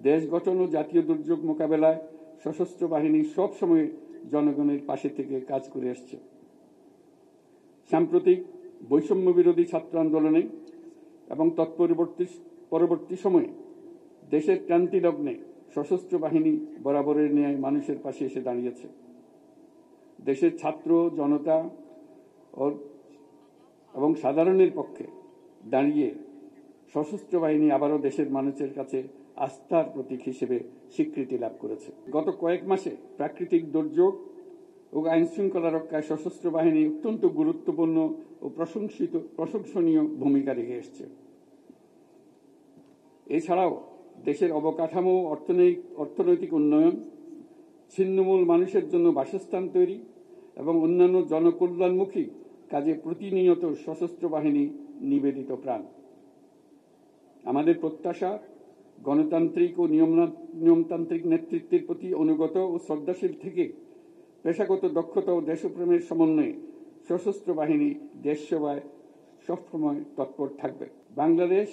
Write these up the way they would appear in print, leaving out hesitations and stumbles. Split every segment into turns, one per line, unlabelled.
দেশ গঠন ও জাতীয় দুর্যোগ মোকাবেলায় সশস্ত্র বাহিনী সবসময় জনগণের পাশে থেকে কাজ করে আসছে। সাম্প্রতিক বৈষম্য বিরোধী ছাত্র আন্দোলনে এবং পরবর্তী সময়ে দেশের ক্রান্তি লগ্নে সশস্ত্র বাহিনী বরাবরের ন্যায় মানুষের পাশে এসে দাঁড়িয়েছে। দেশের ছাত্র জনতা এবং সাধারণের পক্ষে দাঁড়িয়ে সশস্ত্র বাহিনী আবারও দেশের মানুষের কাছে আস্থার প্রতীক হিসেবে স্বীকৃতি লাভ করেছে। গত কয়েক মাসে প্রাকৃতিক দুর্যোগ ও আইন শৃঙ্খলা রক্ষায় সশস্ত্র বাহিনী অত্যন্ত গুরুত্বপূর্ণ ও প্রশংসনীয় ভূমিকা রেখে এসছে। এছাড়াও দেশের অবকাঠামো, অর্থনৈতিক উন্নয়ন, ছিন্নমূল মানুষের জন্য বাসস্থান তৈরি এবং অন্যান্য জনকল্যাণমুখী কাজে প্রতিনিয়ত সশস্ত্র বাহিনী নিবেদিত প্রাণ। আমাদের প্রত্যাশা গণতান্ত্রিক ও নিয়মতান্ত্রিক নেতৃত্বের প্রতি অনুগত ও শ্রদ্ধাশীল থেকে পেশাগত দক্ষতা ও দেশপ্রেমের সমন্বয়ে সশস্ত্র বাহিনী দেশ সেবায় সবসময় তৎপর থাকবে। বাংলাদেশ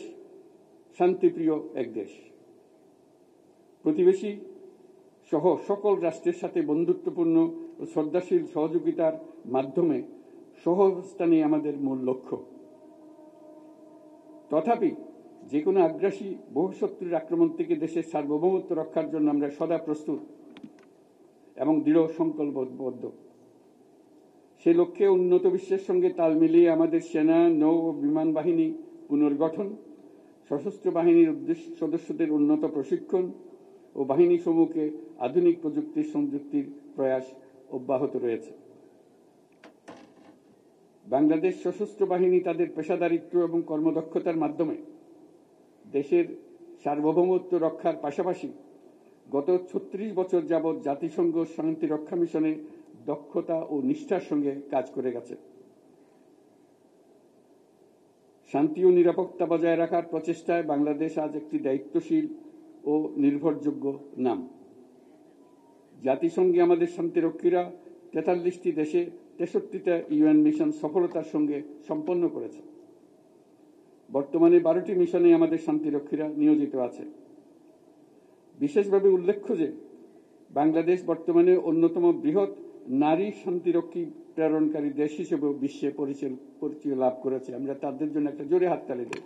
শান্তিপ্রিয় এক দেশ। প্রতিবেশী সহ সকল রাষ্ট্রের সাথে বন্ধুত্বপূর্ণ ও শ্রদ্ধাশীল সহযোগিতার মাধ্যমে সহাবস্থানই আমাদের মূল লক্ষ্য। তথাপি যে কোনো আগ্রাসী বহুশত্রুর আক্রমণ থেকে দেশের সার্বভৌমত্ব রক্ষার জন্য আমরা সদা প্রস্তুত এবং দৃঢ় সংকল্পবদ্ধ। সে লক্ষ্যে উন্নত বিশ্বের সঙ্গে তাল মিলিয়ে আমাদের সেনা, নৌ ও বিমান বাহিনী পুনর্গঠন, সশস্ত্র বাহিনীর সদস্যদের উন্নত প্রশিক্ষণ ও বাহিনী সমূহকে আধুনিক প্রযুক্তির সংযুক্তির প্রয়াস অব্যাহত রয়েছে। বাংলাদেশ সশস্ত্র বাহিনী তাদের পেশাদারিত্ব এবং কর্মদক্ষতার মাধ্যমে দেশের সার্বভৌমত্ব রক্ষার পাশাপাশি গত 36 বছর যাবৎ জাতিসংঘ শান্তি রক্ষা মিশনে দক্ষতা ও নিষ্ঠার সঙ্গে কাজ করে গেছে। শান্তি ও নিরাপত্তা বজায় রাখার প্রচেষ্টায় বাংলাদেশ আজ একটি দায়িত্বশীল ও নির্ভরযোগ্য নাম। জাতিসংঘে আমাদের শান্তিরক্ষীরা 43টি দেশে 63টা ইউএন মিশন সফলতার সঙ্গে সম্পন্ন করেছে। বর্তমানে 12টি মিশনে আমাদের শান্তিরক্ষীরা নিয়োজিত আছে। বিশেষভাবে উল্লেখ্য যে বাংলাদেশ বর্তমানে অন্যতম বৃহৎ নারী শান্তিরক্ষী প্রেরণকারী দেশ হিসেবে বিশ্বে পরিচয় লাভ করেছে। আমরা তাদের জন্য একটা জোরে হাততালি দিই।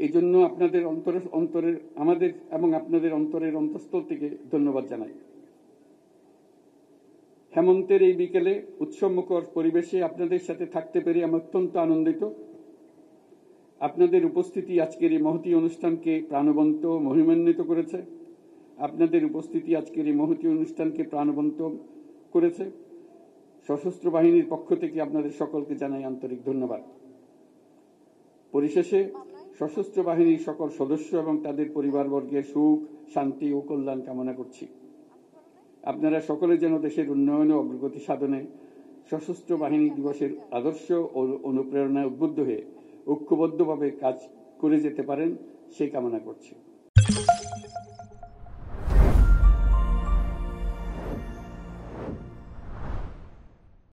এই জন্য আপনাদের আমাদের এবং আপনাদের অন্তরের অন্তঃস্থল থেকে ধন্যবাদ জানাই। হেমন্তের এই বিকেলে উৎসবমুখর পরিবেশে আপনাদের সাথে থাকতে পেরে আমি অত্যন্ত আনন্দিত। আপনাদের উপস্থিতি আজকের এই মহতী অনুষ্ঠানকে প্রাণবন্ত মহিমান্বিত করেছে। আপনাদের উপস্থিতি আজকের এই মহতী অনুষ্ঠানকে প্রাণবন্ত করেছে। সশস্ত্র বাহিনীর পক্ষ থেকে আপনাদের সকলকে জানাই আন্তরিক ধন্যবাদ। পরিশেষে সশস্ত্র বাহিনীর সকল সদস্য এবং তাদের পরিবারবর্গের সুখ, শান্তি ও কল্যাণ কামনা করছি। আপনারা সকলে যেন দেশের উন্নয়ন ও অগ্রগতি সাধনে সশস্ত্র বাহিনী দিবসের আদর্শ ও অনুপ্রেরণায় উদ্বুদ্ধ হয়ে ঐক্যবদ্ধভাবে কাজ করে যেতে পারেন সেই কামনা করছি।